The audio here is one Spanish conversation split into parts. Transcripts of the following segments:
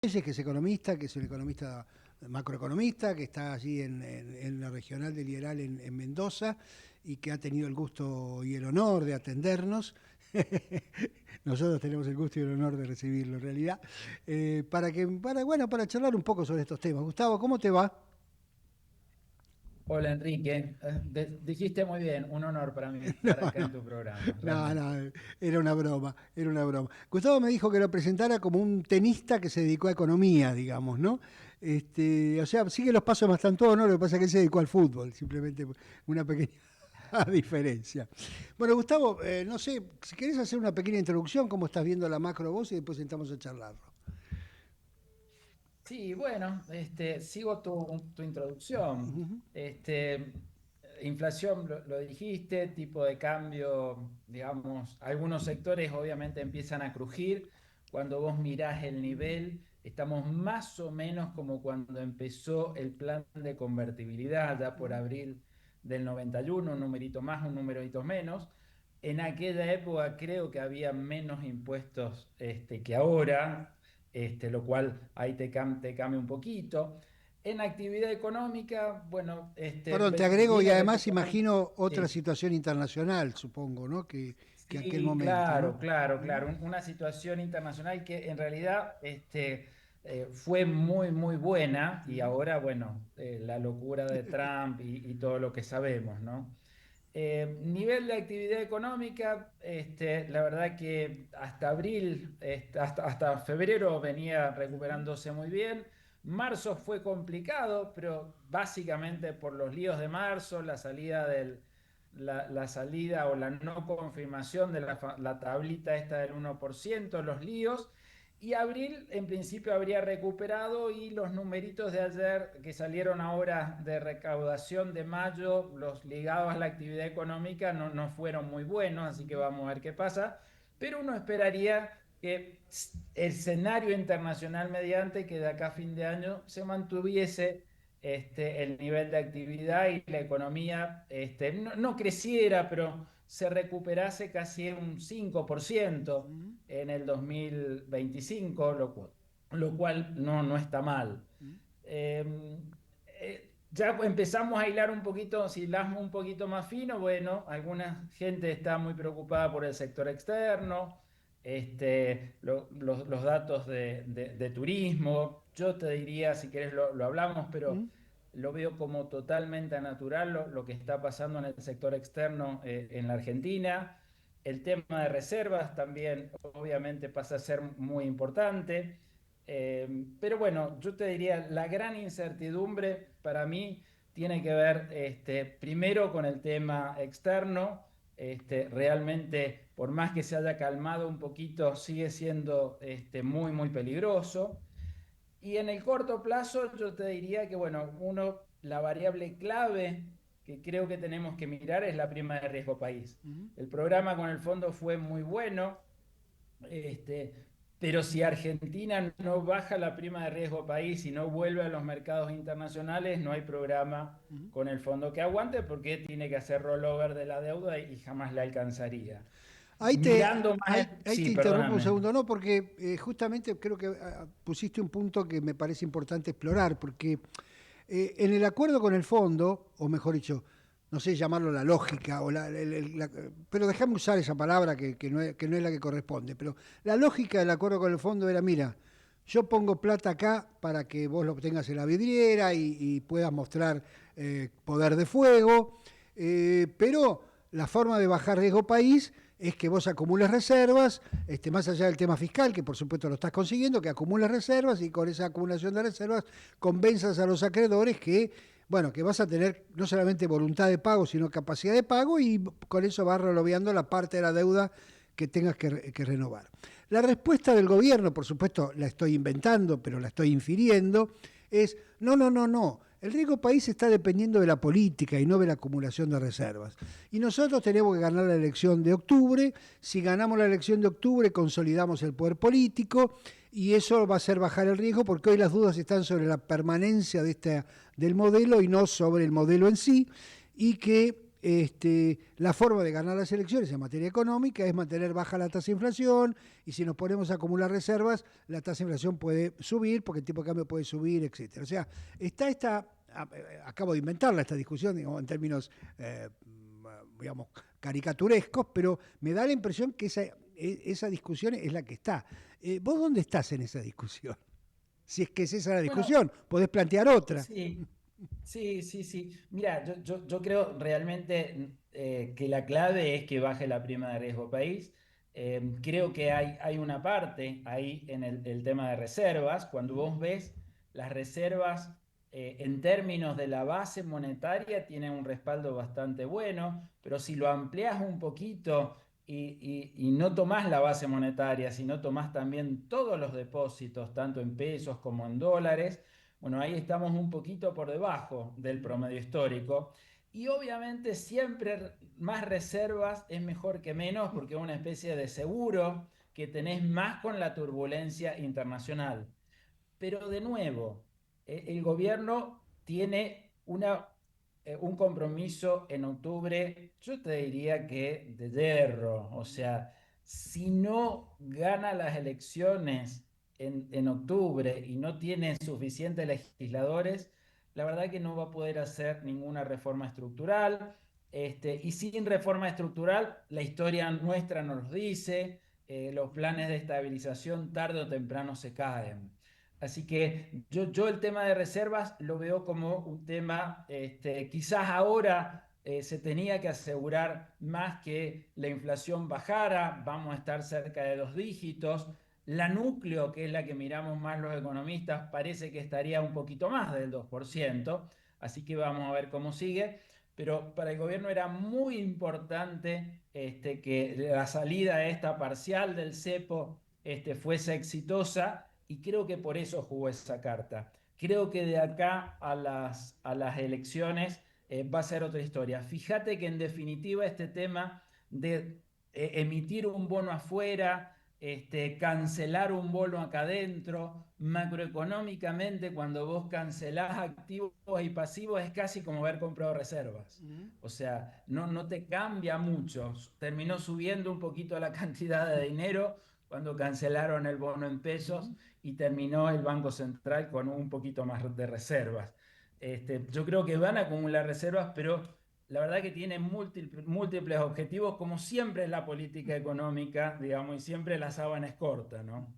Que es economista, que es un economista macroeconomista, que está allí en la regional de Liberal en Mendoza y que ha tenido el gusto y el honor de atendernos. Nosotros tenemos el gusto y el honor de recibirlo en realidad, para charlar un poco sobre estos temas. Gustavo, ¿cómo te va? Hola Enrique. Dijiste muy bien, un honor para mí No, estar acá no, en tu programa, realmente. no, era una broma, era una broma. Gustavo me dijo que lo presentara como un tenista que se dedicó a economía, digamos, ¿no? O sea, sigue los pasos bastante todo, ¿no? Lo que pasa es que él se dedicó al fútbol, simplemente una pequeña diferencia. Bueno, Gustavo, no sé, si querés hacer una pequeña introducción, cómo estás viendo la macro vos y después sentamos a charlarlo. Sí, bueno, sigo tu introducción. Inflación, lo dijiste, tipo de cambio, digamos, algunos sectores obviamente empiezan a crujir. Cuando vos mirás el nivel, estamos más o menos como cuando empezó el plan de convertibilidad, ya por abril del 91, un numerito más, un numerito menos. En aquella época creo que había menos impuestos que ahora, lo cual ahí te cambia un poquito. En actividad económica, bueno, Perdón, te agrego y viene además recuperando. imagino otra Sí, situación internacional, supongo, ¿no? Que aquel sí, momento, ¿no? claro, claro, claro. Una situación internacional que en realidad fue muy, muy buena y ahora, bueno, la locura de Trump y todo lo que sabemos, ¿no? Nivel de actividad económica, la verdad que hasta abril, hasta febrero venía recuperándose muy bien. Marzo fue complicado, pero básicamente por los líos de marzo, la salida o la no confirmación de la tablita esta del 1%, los líos. Y abril en principio habría recuperado y los numeritos de ayer que salieron ahora de recaudación de mayo, los ligados a la actividad económica, no fueron muy buenos, así que vamos a ver qué pasa. Pero uno esperaría que el escenario internacional mediante que de acá a fin de año se mantuviese el nivel de actividad y la economía no creciera, pero se recuperase casi un 5% en el 2025, lo cual no está mal. Eh, ya empezamos a hilar un poquito, si hilamos un poquito más fino, bueno, alguna gente está muy preocupada por el sector externo, los datos de turismo. Yo te diría, si querés lo hablamos, pero lo veo como totalmente natural lo que está pasando en el sector externo en la Argentina. El tema de reservas también obviamente pasa a ser muy importante. Pero bueno, yo te diría, la gran incertidumbre para mí tiene que ver primero con el tema externo. Realmente, por más que se haya calmado un poquito, sigue siendo muy, muy peligroso. Y en el corto plazo, yo te diría que, bueno, la variable clave que creo que tenemos que mirar es la prima de riesgo país. El programa con el fondo fue muy bueno, este, pero si Argentina no baja la prima de riesgo país y no vuelve a los mercados internacionales, no hay programa con el fondo que aguante porque tiene que hacer rollover de la deuda y jamás la alcanzaría. Mirando más, Ahí te sí, interrumpo un perdóname. segundo, ¿no? Porque justamente creo que pusiste un punto que me parece importante explorar, porque en el acuerdo con el fondo, o mejor dicho, no sé llamarlo la lógica, pero déjame usar esa palabra que no es la que corresponde, pero la lógica del acuerdo con el fondo era, mira, yo pongo plata acá para que vos lo tengas en la vidriera y puedas mostrar poder de fuego, pero la forma de bajar riesgo país es que vos acumules reservas, más allá del tema fiscal, que por supuesto lo estás consiguiendo, que acumules reservas y con esa acumulación de reservas convenzas a los acreedores que, bueno, que vas a tener no solamente voluntad de pago, sino capacidad de pago y con eso vas relobeando la parte de la deuda que tengas que renovar. La respuesta del gobierno, por supuesto, la estoy inventando, pero la estoy infiriendo, es no, no, no, no. El riesgo país está dependiendo de la política y no de la acumulación de reservas. Y nosotros tenemos que ganar la elección de octubre. Si ganamos la elección de octubre, consolidamos el poder político y eso va a hacer bajar el riesgo porque hoy las dudas están sobre la permanencia del modelo y no sobre el modelo en sí. Y que la forma de ganar las elecciones en materia económica es mantener baja la tasa de inflación, y si nos ponemos a acumular reservas, la tasa de inflación puede subir porque el tipo de cambio puede subir, etcétera. O sea, está acabo de inventarla esta discusión, digamos, en términos, digamos, caricaturescos, pero me da la impresión que esa discusión es la que está. ¿Vos dónde estás en esa discusión? Si es que es esa la Bueno, discusión, podés plantear otra. sí. Sí, sí, sí. Mira, yo creo realmente que la clave es que baje la prima de riesgo país. Creo que hay una parte ahí en el tema de reservas. Cuando vos ves las reservas en términos de la base monetaria, tienen un respaldo bastante bueno, pero si lo ampliás un poquito y no tomás la base monetaria, sino tomás también todos los depósitos, tanto en pesos como en dólares, bueno, ahí estamos un poquito por debajo del promedio histórico. Y obviamente siempre más reservas es mejor que menos porque es una especie de seguro que tenés más con la turbulencia internacional. Pero de nuevo, el gobierno tiene un compromiso en octubre, yo te diría que de hierro. O sea, si no gana las elecciones en octubre y no tiene suficientes legisladores, la verdad que no va a poder hacer ninguna reforma estructural. Y sin reforma estructural, la historia nuestra nos lo dice, los planes de estabilización tarde o temprano se caen. Así que yo el tema de reservas lo veo como un tema, quizás ahora se tenía que asegurar más que la inflación bajara, vamos a estar cerca de 2 dígitos. La núcleo, que es la que miramos más los economistas, parece que estaría un poquito más del 2%, así que vamos a ver cómo sigue. Pero para el gobierno era muy importante que la salida esta parcial del cepo fuese exitosa, y creo que por eso jugó esa carta. Creo que de acá a las elecciones va a ser otra historia. Fíjate que en definitiva este tema de emitir un bono afuera, cancelar un bono acá adentro, macroeconómicamente cuando vos cancelás activos y pasivos es casi como haber comprado reservas. O sea, no te cambia mucho. Terminó subiendo un poquito la cantidad de dinero cuando cancelaron el bono en pesos y terminó el Banco Central con un poquito más de reservas. Yo creo que van a acumular reservas, pero la verdad que tienen múltiples objetivos, como siempre es la política económica, digamos, y siempre la sábana es corta, ¿no?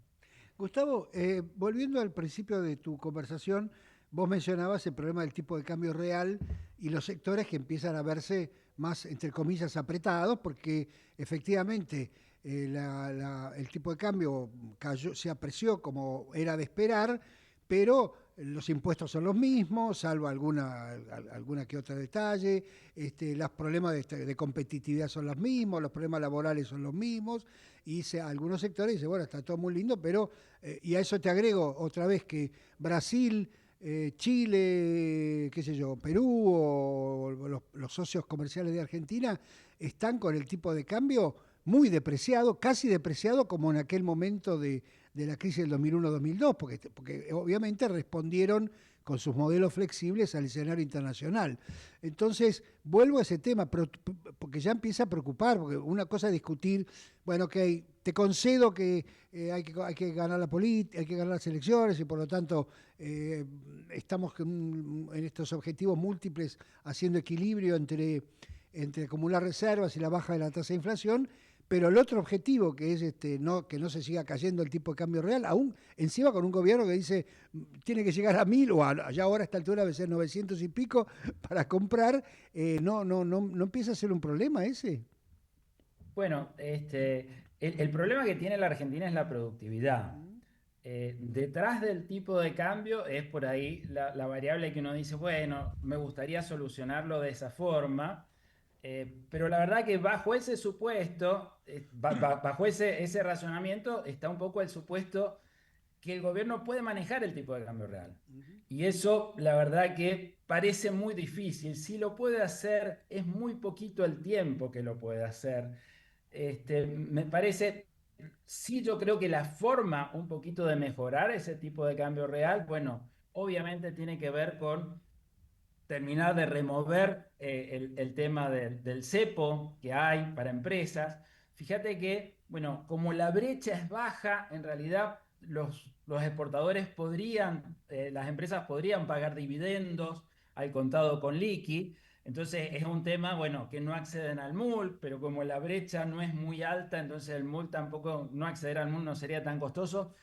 Gustavo, volviendo al principio de tu conversación, vos mencionabas el problema del tipo de cambio real y los sectores que empiezan a verse más, entre comillas, apretados, porque efectivamente el tipo de cambio cayó, se apreció como era de esperar, pero los impuestos son los mismos, salvo alguna que otra detalle, los problemas de competitividad son los mismos, los problemas laborales son los mismos, y algunos sectores dicen, bueno, está todo muy lindo, pero, y a eso te agrego otra vez que Brasil, Chile, qué sé yo, Perú o los socios comerciales de Argentina están con el tipo de cambio muy depreciado, casi depreciado como en aquel momento de la crisis del 2001-2002, porque obviamente respondieron con sus modelos flexibles al escenario internacional. Entonces, vuelvo a ese tema, porque ya empieza a preocupar, porque una cosa es discutir, bueno, ok, te concedo que hay que ganar hay que ganar las elecciones y por lo tanto estamos en estos objetivos múltiples haciendo equilibrio entre acumular reservas y la baja de la tasa de inflación, pero el otro objetivo, que es que no se siga cayendo el tipo de cambio real, aún encima con un gobierno que dice tiene que llegar a 1000 o ya ahora a esta altura debe ser 900 y pico para comprar, no empieza a ser un problema ese. Bueno, el problema que tiene la Argentina es la productividad. Detrás del tipo de cambio es por ahí la variable que uno dice, bueno, me gustaría solucionarlo de esa forma, pero la verdad que bajo ese supuesto, bajo ese razonamiento, está un poco el supuesto que el gobierno puede manejar el tipo de cambio real. Y eso, la verdad que parece muy difícil. Si lo puede hacer, es muy poquito el tiempo que lo puede hacer. Me parece, sí, yo creo que la forma un poquito de mejorar ese tipo de cambio real, bueno, obviamente tiene que ver con terminar de remover el tema del cepo que hay para empresas. Fíjate que, bueno, como la brecha es baja, en realidad los exportadores podrían, las empresas podrían pagar dividendos al contado con liqui. Entonces es un tema, bueno, que no acceden al MUL, pero como la brecha no es muy alta, entonces el MUL tampoco, no acceder al MUL no sería tan costoso.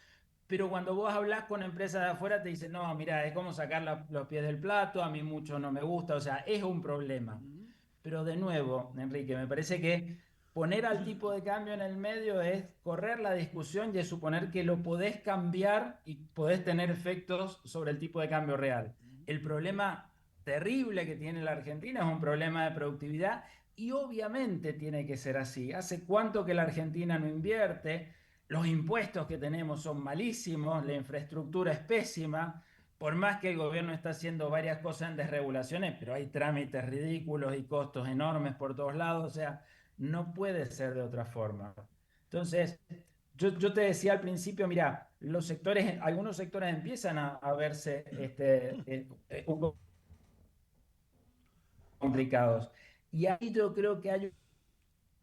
Pero cuando vos hablas con empresas de afuera te dicen, no, mira, es como sacar los pies del plato, a mí mucho no me gusta, o sea, es un problema. Ujú. Pero de nuevo, Enrique, me parece que poner al tipo de cambio en el medio es correr la discusión y es suponer que lo podés cambiar y podés tener efectos sobre el tipo de cambio real. El problema terrible que tiene la Argentina es un problema de productividad y obviamente tiene que ser así. ¿Hace cuánto que la Argentina no invierte? Los impuestos que tenemos son malísimos, la infraestructura es pésima, por más que el gobierno está haciendo varias cosas en desregulaciones, pero hay trámites ridículos y costos enormes por todos lados, o sea, no puede ser de otra forma. Entonces, yo te decía al principio, mira, los sectores, algunos sectores empiezan a verse un poco complicados. Y ahí yo creo que hay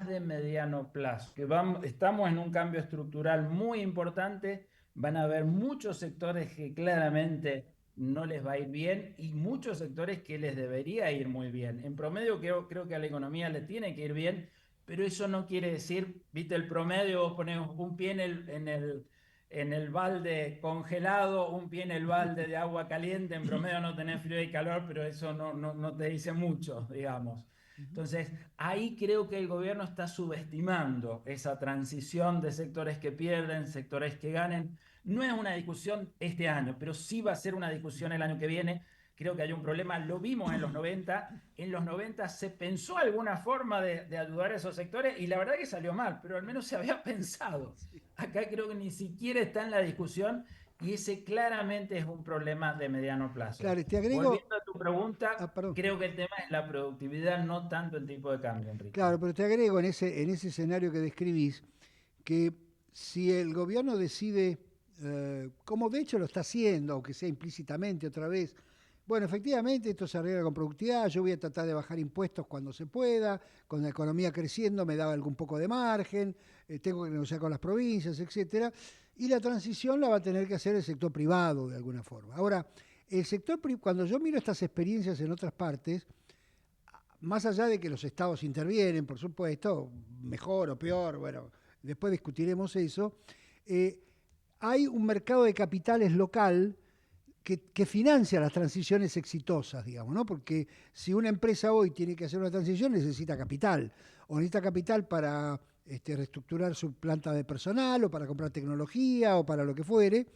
de mediano plazo, que estamos en un cambio estructural muy importante, van a haber muchos sectores que claramente no les va a ir bien y muchos sectores que les debería ir muy bien. En promedio creo que a la economía le tiene que ir bien, pero eso no quiere decir, viste, el promedio, vos pones un pie en el balde congelado, un pie en el balde de agua caliente, en promedio no tenés frío y calor, pero eso no te dice mucho, digamos. Ujú. Entonces, ahí creo que el gobierno está subestimando esa transición de sectores que pierden, sectores que ganen. No es una discusión este año, pero sí va a ser una discusión el año que viene. Creo que hay un problema, lo vimos en los 90. En los 90 se pensó alguna forma de ayudar a esos sectores y la verdad que salió mal, pero al menos se había pensado. Sí. Acá creo que ni siquiera está en la discusión y ese claramente es un problema de mediano plazo. Claro, y te agrego, Volviendo a tu pregunta, perdón. creo que el tema es la productividad, no tanto el tipo de cambio, Enrique. Claro, pero te agrego en ese escenario que describís, que si el gobierno decide, como de hecho lo está haciendo, aunque sea implícitamente otra vez, bueno, efectivamente esto se arregla con productividad, yo voy a tratar de bajar impuestos cuando se pueda, con la economía creciendo me da algún poco de margen, tengo que negociar con las provincias, etcétera, y la transición la va a tener que hacer el sector privado de alguna forma. Ahora, cuando yo miro estas experiencias en otras partes, más allá de que los estados intervienen, por supuesto, mejor o peor, bueno, después discutiremos eso, eh, hay un mercado de capitales local que financia las transiciones exitosas, digamos, ¿no? Porque si una empresa hoy tiene que hacer una transición, necesita capital, o necesita capital para reestructurar su planta de personal, o para comprar tecnología, o para lo que fuere,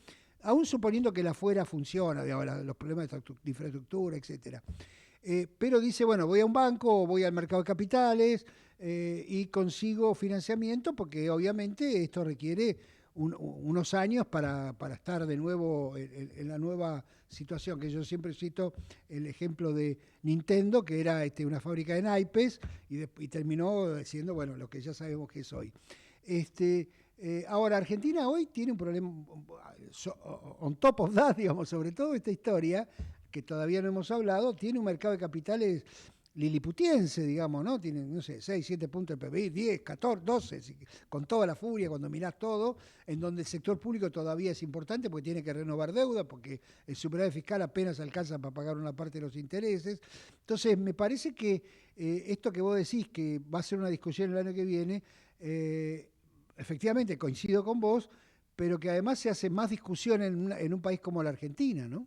aún suponiendo que la fuera funciona, digamos, los problemas de infraestructura, etcétera. Pero dice, bueno, voy a un banco o voy al mercado de capitales y consigo financiamiento porque obviamente esto requiere unos años para estar de nuevo en la nueva situación, que yo siempre cito el ejemplo de Nintendo, que era una fábrica de naipes y terminó siendo, bueno, lo que ya sabemos que es hoy. Este, ahora, Argentina hoy tiene un problema, on top of that, digamos, sobre todo esta historia, que todavía no hemos hablado, tiene un mercado de capitales liliputiense, digamos, ¿no? Tiene, no sé, 6, 7 puntos de PBI, 10, 14, 12, con toda la furia cuando mirás todo, en donde el sector público todavía es importante porque tiene que renovar deuda, porque el superávit fiscal apenas alcanza para pagar una parte de los intereses. Entonces, me parece que esto que vos decís, que va a ser una discusión el año que viene, efectivamente coincido con vos, pero que además se hace más discusión en un país como la Argentina, ¿no?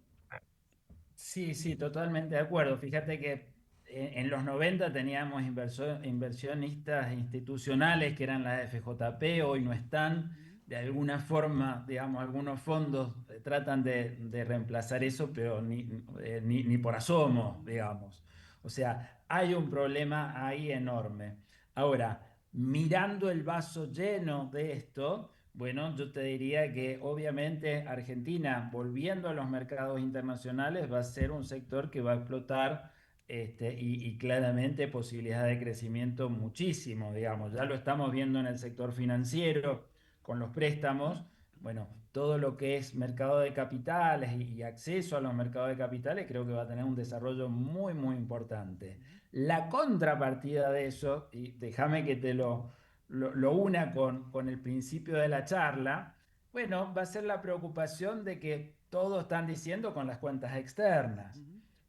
Sí, sí, totalmente de acuerdo. Fíjate que en los 90 teníamos inversionistas institucionales que eran las FJP, hoy no están. De alguna forma, digamos, algunos fondos tratan de reemplazar eso, pero ni por asomo, digamos. O sea, hay un problema ahí enorme. Ahora, mirando el vaso lleno de esto, bueno, yo te diría que obviamente Argentina, volviendo a los mercados internacionales, va a ser un sector que va a explotar y claramente posibilidad de crecimiento muchísimo, digamos. Ya lo estamos viendo en el sector financiero con los préstamos. Bueno, todo lo que es mercado de capitales y acceso a los mercados de capitales, creo que va a tener un desarrollo muy, muy importante. La contrapartida de eso, y déjame que te lo una con el principio de la charla, bueno, va a ser la preocupación de que todos están diciendo con las cuentas externas.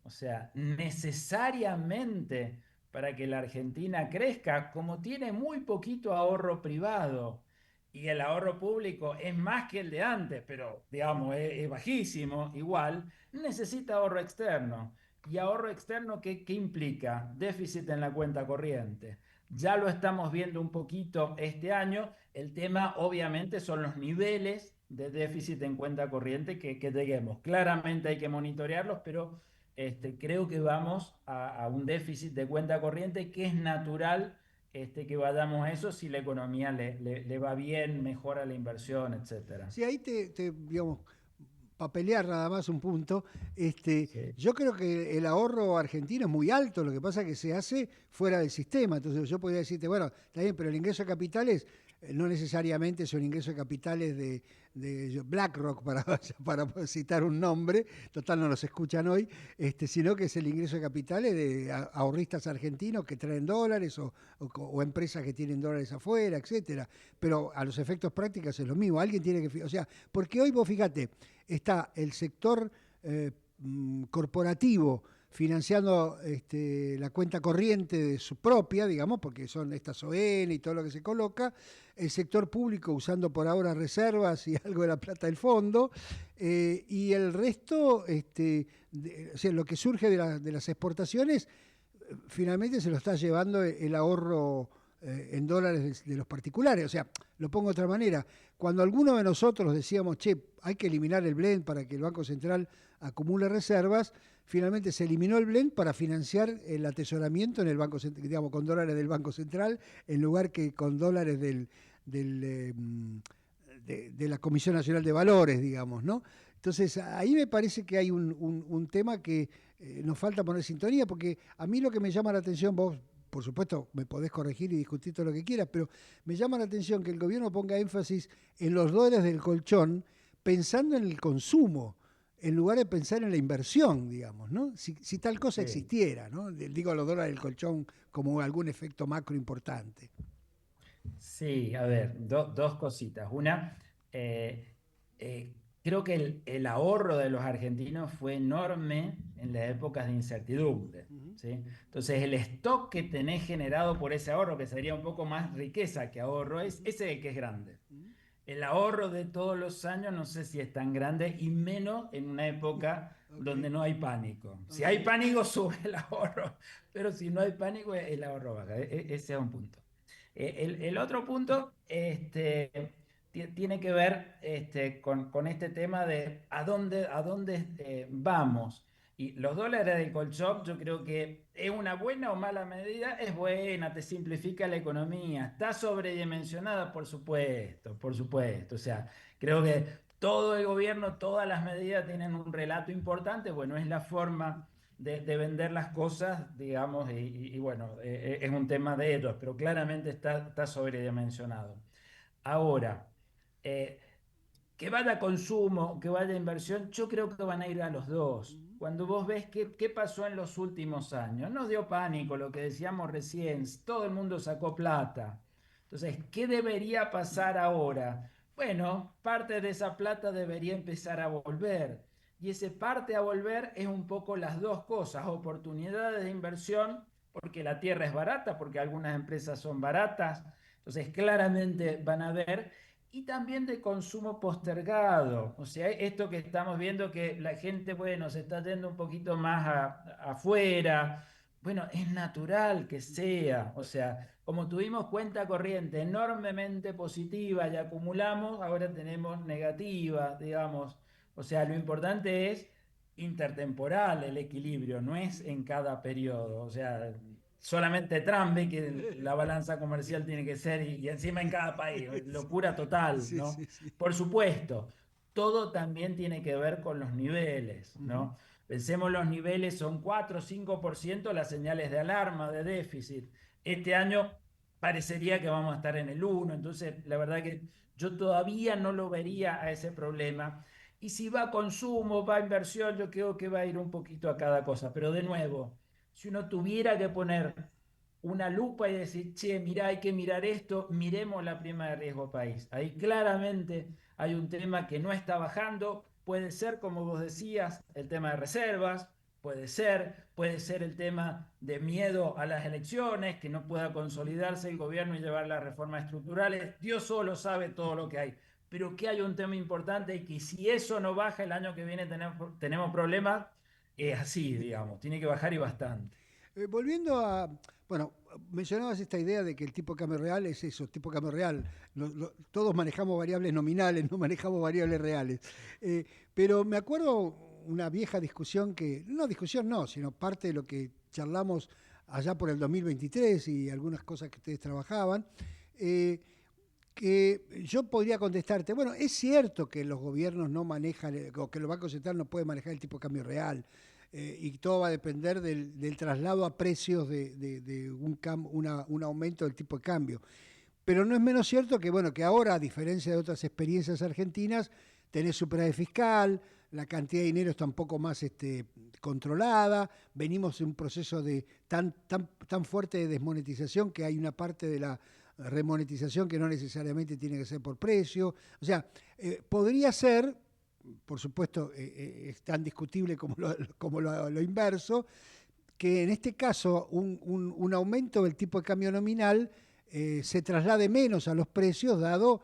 O sea, necesariamente para que la Argentina crezca, como tiene muy poquito ahorro privado y el ahorro público es más que el de antes, pero digamos es bajísimo, igual, necesita ahorro externo. ¿Y ahorro externo qué implica? Déficit en la cuenta corriente. Ya lo estamos viendo un poquito este año. El tema obviamente son los niveles de déficit en cuenta corriente que lleguemos. Claramente hay que monitorearlos, pero creo que vamos a un déficit de cuenta corriente que es natural que vayamos a eso si la economía le va bien, mejora la inversión, etcétera. Sí, ahí digamos, para pelear nada más un punto, Sí, yo creo que el ahorro argentino es muy alto, lo que pasa es que se hace fuera del sistema. Entonces yo podría decirte, bueno, está bien, pero el ingreso de capitales no necesariamente son ingresos de capitales de BlackRock, para citar un nombre, total no los escuchan hoy, sino que es el ingreso de capitales de ahorristas argentinos que traen dólares o empresas que tienen dólares afuera, etcétera. Pero a los efectos prácticos es lo mismo, alguien tiene que, o sea, porque hoy vos fíjate, está el sector corporativo financiando la cuenta corriente de su propia, digamos, porque son estas ON y todo lo que se coloca, el sector público usando por ahora reservas y algo de la plata del fondo, y el resto, o sea, lo que surge de las exportaciones, finalmente se lo está llevando el ahorro en dólares de los particulares. O sea, lo pongo de otra manera. Cuando alguno de nosotros decíamos, che, hay que eliminar el blend para que el Banco Central acumule reservas, finalmente se eliminó el blend para financiar el atesoramiento en el Banco Central, digamos, con dólares del Banco Central, en lugar que con dólares de la Comisión Nacional de Valores, digamos, ¿no? Entonces, ahí me parece que hay un tema que nos falta poner sintonía, porque a mí lo que me llama la atención, vos, por supuesto, me podés corregir y discutir todo lo que quieras, pero me llama la atención que el gobierno ponga énfasis en los dólares del colchón, pensando en el consumo, en lugar de pensar en la inversión, digamos, ¿no? Si tal cosa sí. existiera, ¿no? Digo los dólares del colchón como algún efecto macro importante. Sí, a ver, dos cositas. Una, eh, creo que el ahorro de los argentinos fue enorme en las épocas de incertidumbre, Ujú. ¿sí? Entonces, el stock que tenés generado por ese ahorro, que sería un poco más riqueza que ahorro, es Ujú. ese el que es grande. Ujú. El ahorro de todos los años no sé si es tan grande y menos en una época Ok, donde no hay pánico. Si ok. hay pánico, sube el ahorro, pero si no hay pánico, el ahorro baja. Ese es un punto. El otro punto tiene que ver con este tema de a dónde vamos. Y los dólares del colchón, yo creo que es una buena o mala medida, es buena, te simplifica la economía, está sobredimensionada, por supuesto, por supuesto. O sea, creo que todo el gobierno, todas las medidas tienen un relato importante, bueno, es la forma de vender las cosas, digamos, y bueno, es un tema de ellos, pero claramente está sobredimensionado. Ahora, eh, que vaya consumo, que vaya inversión, yo creo que van a ir a los dos. Ujú. Cuando vos ves qué pasó en los últimos años, nos dio pánico lo que decíamos recién, todo el mundo sacó plata. Entonces, ¿qué debería pasar ahora? Bueno, parte de esa plata debería empezar a volver. Y ese parte a volver es un poco las dos cosas, oportunidades de inversión, porque la tierra es barata, porque algunas empresas son baratas, entonces claramente van a ver y también de consumo postergado. O sea, esto que estamos viendo que la gente, bueno, se está yendo un poquito más afuera. Bueno, es natural que sea. O sea, como tuvimos cuenta corriente enormemente positiva y acumulamos, ahora tenemos negativa, digamos. O sea, lo importante es intertemporal el equilibrio, no es en cada periodo. O sea, solamente Trump ve que la balanza comercial tiene que ser y encima en cada país, locura total, Sí, ¿no? sí, sí. Por supuesto, todo también tiene que ver con los niveles, Ujú. ¿no? Pensemos los niveles, son 4 o 5% las señales de alarma, de déficit. Este año parecería que vamos a estar en el 1. Entonces, la verdad que yo todavía no lo vería a ese problema. Y si va a consumo, va a inversión, yo creo que va a ir un poquito a cada cosa. Pero de nuevo, si uno tuviera que poner una lupa y decir, che, mirá, hay que mirar esto, miremos la prima de riesgo país. Ahí claramente hay un tema que no está bajando. Puede ser, como vos decías, el tema de reservas, puede ser el tema de miedo a las elecciones, que no pueda consolidarse el gobierno y llevar las reformas estructurales. Dios solo sabe todo lo que hay. Pero que hay un tema importante y que si eso no baja el año que viene tenemos problemas, es así, digamos, tiene que bajar y bastante. Volviendo a, bueno, mencionabas esta idea de que el tipo de cambio real es eso, tipo de cambio real. Todos manejamos variables nominales, no manejamos variables reales. Pero me acuerdo una vieja discusión que, no discusión no, sino parte de lo que charlamos allá por el 2023 y algunas cosas que ustedes trabajaban, eh, que yo podría contestarte, bueno, es cierto que los gobiernos no manejan, o que los bancos centrales no pueden manejar el tipo de cambio real, y todo va a depender del traslado a precios de un aumento del tipo de cambio. Pero no es menos cierto que, bueno, que ahora, a diferencia de otras experiencias argentinas, tenés superávit fiscal, la cantidad de dinero está un poco más controlada, venimos en un proceso de tan fuerte de desmonetización que hay una parte de la remonetización que no necesariamente tiene que ser por precio. O sea, podría ser, por supuesto, es tan discutible como lo inverso, que en este caso un aumento del tipo de cambio nominal se traslade menos a los precios, dado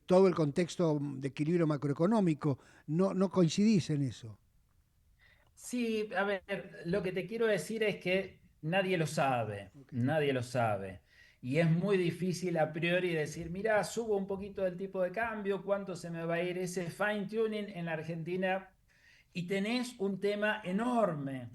todo el contexto de equilibrio macroeconómico. No coincidís en eso. Sí, a ver, lo que te quiero decir es que nadie lo sabe, Okay. nadie lo sabe. Y es muy difícil a priori decir, mira, subo un poquito del tipo de cambio, ¿cuánto se me va a ir ese fine tuning en la Argentina? Y tenés un tema enorme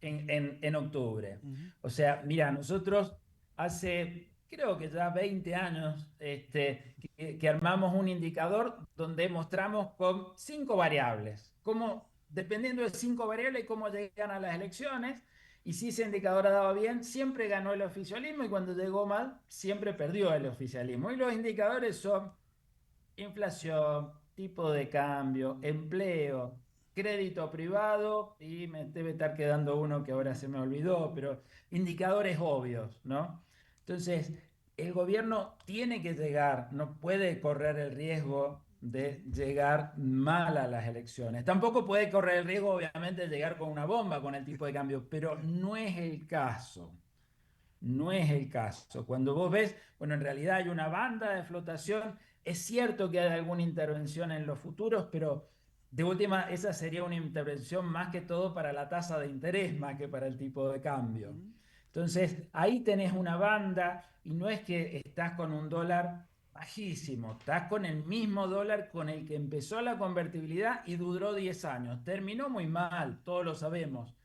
en octubre. Uh -huh. O sea, mira, nosotros hace, creo que ya 20 años, que armamos un indicador donde mostramos con 5 variables, cómo, dependiendo de 5 variables, cómo llegan a las elecciones. Y si ese indicador daba bien, siempre ganó el oficialismo y cuando llegó mal, siempre perdió el oficialismo. Y los indicadores son inflación, tipo de cambio, empleo, crédito privado y me debe estar quedando uno que ahora se me olvidó, pero indicadores obvios, ¿no? Entonces, el gobierno tiene que llegar, no puede correr el riesgo de llegar mal a las elecciones. Tampoco puede correr el riesgo, obviamente, de llegar con una bomba con el tipo de cambio, pero no es el caso. No es el caso. Cuando vos ves, bueno, en realidad hay una banda de flotación, es cierto que hay alguna intervención en los futuros, pero de última, esa sería una intervención más que todo para la tasa de interés, más que para el tipo de Uh cambio. -huh. Entonces, ahí tenés una banda y no es que estás con un dólar bajísimo, estás con el mismo dólar con el que empezó la convertibilidad y duró 10 años. Terminó muy mal, todos lo sabemos,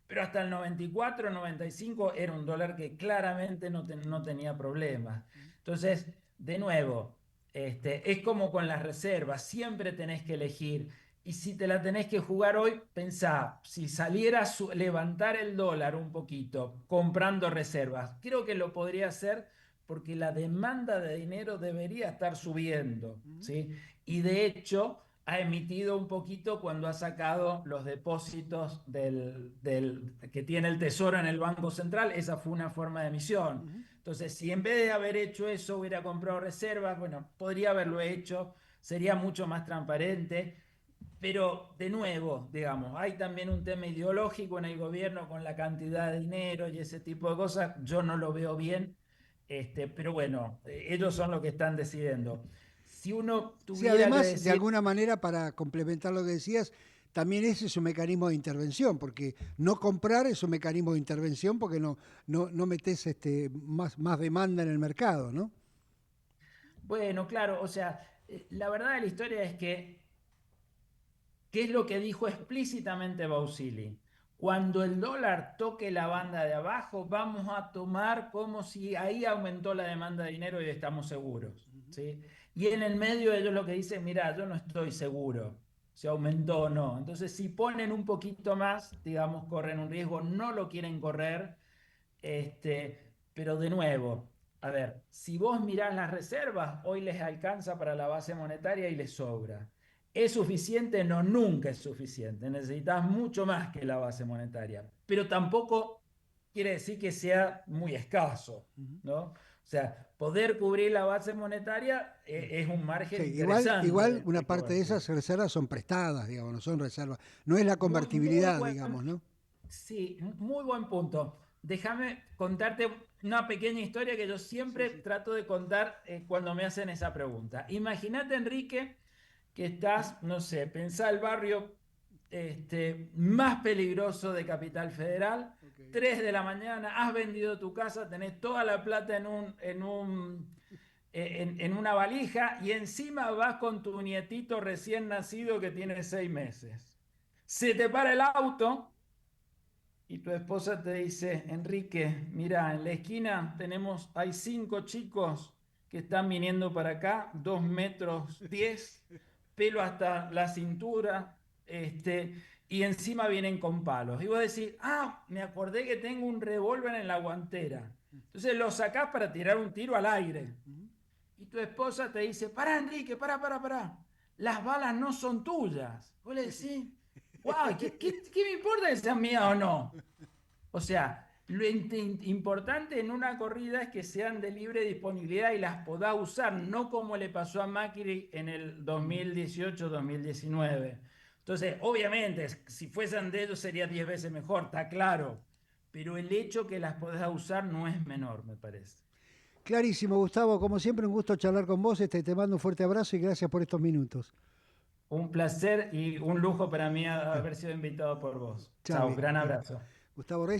pero hasta el 94, 95 era un dólar que claramente no tenía problemas. Entonces, de nuevo, es como con las reservas, siempre tenés que elegir. Y si te la tenés que jugar hoy, pensá, si saliera a levantar el dólar un poquito comprando reservas, creo que lo podría hacer porque la demanda de dinero debería estar subiendo, Uh -huh. ¿sí? Y de hecho ha emitido un poquito cuando ha sacado los depósitos que tiene el Tesoro en el Banco Central. Esa fue una forma de Uh emisión. -huh. Entonces, si en vez de haber hecho eso hubiera comprado reservas, bueno, podría haberlo hecho, sería mucho más transparente. Pero de nuevo, digamos, hay también un tema ideológico en el gobierno con la cantidad de dinero y ese tipo de cosas. Yo no lo veo bien, pero bueno, ellos son los que están decidiendo. Si uno Sí, tuviera que además, de decir, alguna manera, para complementar lo que decías, también ese es un mecanismo de intervención, porque no comprar es un mecanismo de intervención porque no metes más demanda en el mercado, ¿no? bueno, claro, o sea, la verdad de la historia es que, ¿qué es lo que dijo explícitamente Bausili? Cuando el dólar toque la banda de abajo, vamos a tomar como si ahí aumentó la demanda de dinero y estamos seguros, ¿sí? Y en el medio ellos lo que dicen, mira, yo no estoy seguro si aumentó o no. Entonces, si ponen un poquito más, digamos, corren un riesgo, no lo quieren correr, pero de nuevo. A ver, si vos mirás las reservas, hoy les alcanza para la base monetaria y les sobra. ¿Es suficiente? No, nunca es suficiente. Necesitas mucho más que la base monetaria. Pero tampoco quiere decir que sea muy escaso, Ujú. ¿no? O sea, poder cubrir la base monetaria es un Sí, margen interesante igual una de parte de cobertura. esas reservas son prestadas, digamos, no son reservas. No es la Muy convertibilidad, buen, digamos, ¿no? sí, muy buen punto. Déjame contarte una pequeña historia que yo Sí, siempre sí. trato de contar cuando me hacen esa pregunta. Imagínate, Enrique, que estás, no sé, pensá el barrio más peligroso de Capital Federal, Ok. 3 de la mañana, has vendido tu casa, tenés toda la plata en una valija y encima vas con tu nietito recién nacido que tiene 6 meses. Se te para el auto y tu esposa te dice, Enrique, mira, en la esquina hay 5 chicos que están viniendo para acá, 2 metros 10, pelo hasta la cintura, y encima vienen con palos. Y vos decís, ah, me acordé que tengo un revólver en la guantera. Entonces lo sacás para tirar un tiro al aire. Ujú. Y tu esposa te dice, pará, Enrique, pará. Las balas no son tuyas. Vos le decís, wow, ¿qué me importa que sean mías o no? O sea, lo importante en una corrida es que sean de libre disponibilidad y las podás usar, no como le pasó a Macri en el Ujú. 2018-2019. Entonces, obviamente, si fuesen de ellos sería 10 veces mejor, está claro. Pero el hecho que las podás usar no es menor, me parece. Clarísimo, Gustavo, como siempre un gusto charlar con vos, te mando un fuerte abrazo y gracias por estos minutos. Un placer y un lujo para mí haber sido invitado por vos. Chao, Chao, amigo. gran abrazo. Gustavo Reyes.